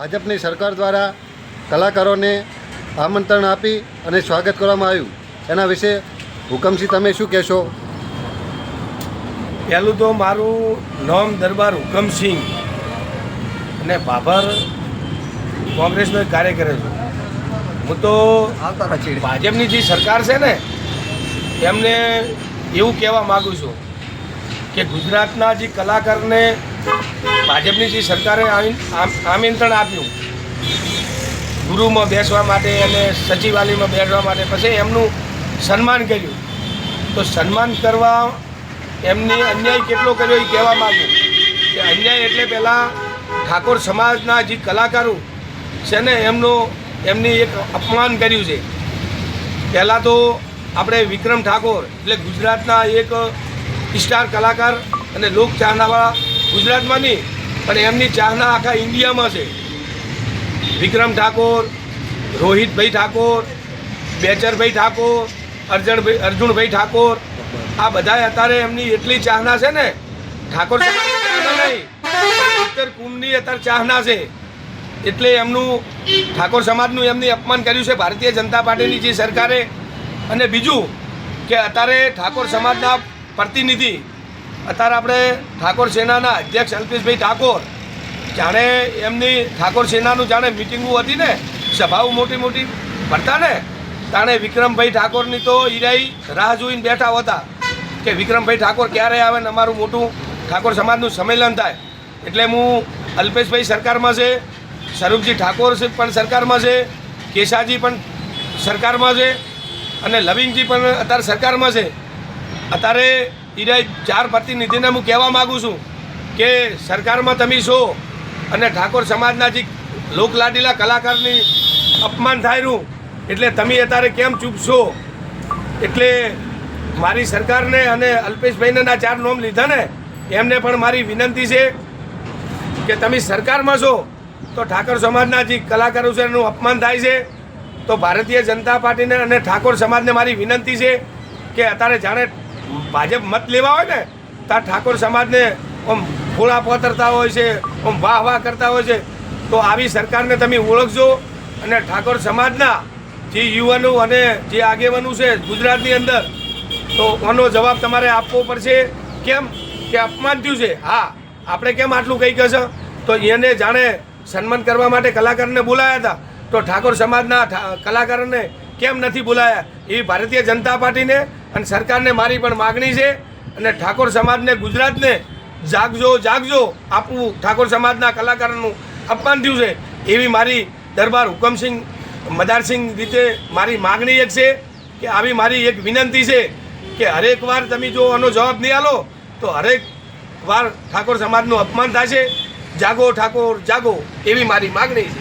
ભાજપની સરકાર દ્વારા કલાકારોને આમંત્રણ આપી અને સ્વાગત કરવામાં આવ્યું, એના વિશે હુકમસિંહ તમે શું કહેશો? પહેલું તો મારું નામ દરબાર હુકમસિંહ અને ભાભર કોંગ્રેસનો કાર્ય કરે છું. હું તો ભાજપની જે સરકાર છે ને એમને એવું કહેવા માગું છું કે ગુજરાતના જે કલાકારને ભાજપની જે સરકારે આમંત્રણ આપ્યું ગુરુમાં બેસવા માટે અને સચિવાલયમાં બેસવા માટે, પછી એમનું સન્માન કર્યું. તો સન્માન કરવા એમની અન્યાય કેટલો કર્યો એ કહેવા માગું કે અન્યાય એટલે પહેલાં ઠાકોર સમાજના જે કલાકારો છે ને એમની એક અપમાન કર્યું છે. પહેલાં તો આપણે વિક્રમ ઠાકોર એટલે ગુજરાતના એક સ્ટાર કલાકાર અને લોક ચાહનાવાળા, ગુજરાતમાં નહીં પણ એમની ચાહના આખા ઇન્ડિયામાં છે. વિક્રમ ઠાકોર, રોહિતભાઈ ઠાકોર, બેચરભાઈ ઠાકોર, અર્જુનભાઈ ઠાકોર, આ બધા અત્યારે એમની એટલી ચાહના છે ને, ઠાકોર સમાજની ચાહના નહીં, ઉત્તર કુંભની અત્યારે ચાહના છે. એટલે એમનું ઠાકોર સમાજનું એમની અપમાન કર્યું છે ભારતીય જનતા પાર્ટીની જે સરકારે. અને બીજું કે અત્યારે ઠાકોર સમાજના પ્રતિનિધિ, અત્યારે આપણે ઠાકોર સેનાના અધ્યક્ષ અલ્પેશભાઈ ઠાકોર, જાણે એમની ઠાકોર સેનાનું જાણે મિટિંગો હતી ને, સભાઓ મોટી મોટી ભરતા ને, તાણે વિક્રમભાઈ ઠાકોરની તો ઈરાઈ રાહ જોઈને બેઠા હતા કે વિક્રમભાઈ ઠાકોર ક્યારે આવે ને અમારું મોટું ઠાકોર સમાજનું સંમેલન થાય. એટલે હું અલ્પેશભાઈ સરકારમાં છે, સ્વરૂપજી ઠાકોર પણ સરકારમાં છે, કેશાજી પણ સરકારમાં છે અને લવિંગજી પણ અત્યારે સરકારમાં છે. અત્યારે ઈરાઈ 4 પ્રતિનિધિને હું કહેવા માગું છું કે સરકારમાં તમે છો અને ઠાકોર સમાજના જે લોકલાડીલા કલાકારની અપમાન થાય રહ્યું, એટલે તમે અત્યારે કેમ ચૂપ છો? એટલે મારી સરકારને અને અલ્પેશભાઈને 4 નોમ લીધા ને એમને પણ મારી વિનંતી છે કે તમે સરકારમાં છો તો ઠાકોર સમાજના જે કલાકારો છે એનું અપમાન થાય છે. તો ભારતીય જનતા પાર્ટીને અને ઠાકોર સમાજને મારી વિનંતી છે કે અત્યારે જાણે ભાજપ મત લેવા હોય ને ત્યાં ઠાકોર સમાજને આમ ફોળા પોતરતા હોય છે, આમ વાહ વાહ કરતા હોય છે. તો આવી સરકારને તમે ઓળખજો અને ઠાકોર સમાજના જે યુવાનો અને જે આગેવાનો છે ગુજરાતની અંદર, તો આનો જવાબ તમારે આપવો પડશે. કેમ કે અપમાન થયું છે. હા, આપણે કેમ આટલું કંઈ કહેશે? તો એને જાણે સન્માન કરવા માટે કલાકારને બોલાયા હતા, તો ઠાકોર સમાજના કલાકારોને કેમ નથી બોલાયા? એવી ભારતીય જનતા પાર્ટીને અને સરકારને મારી પણ માગણી છે. અને ઠાકોર સમાજને, ગુજરાતને જાગજો જાગજો, આપવું ઠાકોર સમાજના કલાકારોનું અપમાન થયું છે એવી મારી દરબાર હુકમસિંહ મદારસિંહ રીતે મારી માગણી એક છે કે આવી મારી એક વિનંતી છે કે હરેક વાર તમે જો આનો જવાબ નહીં આલો તો હરેક વાર ઠાકોર સમાજનું અપમાન થશે. જાગો ઠાકોર જાગો, એવી મારી માગણી છે.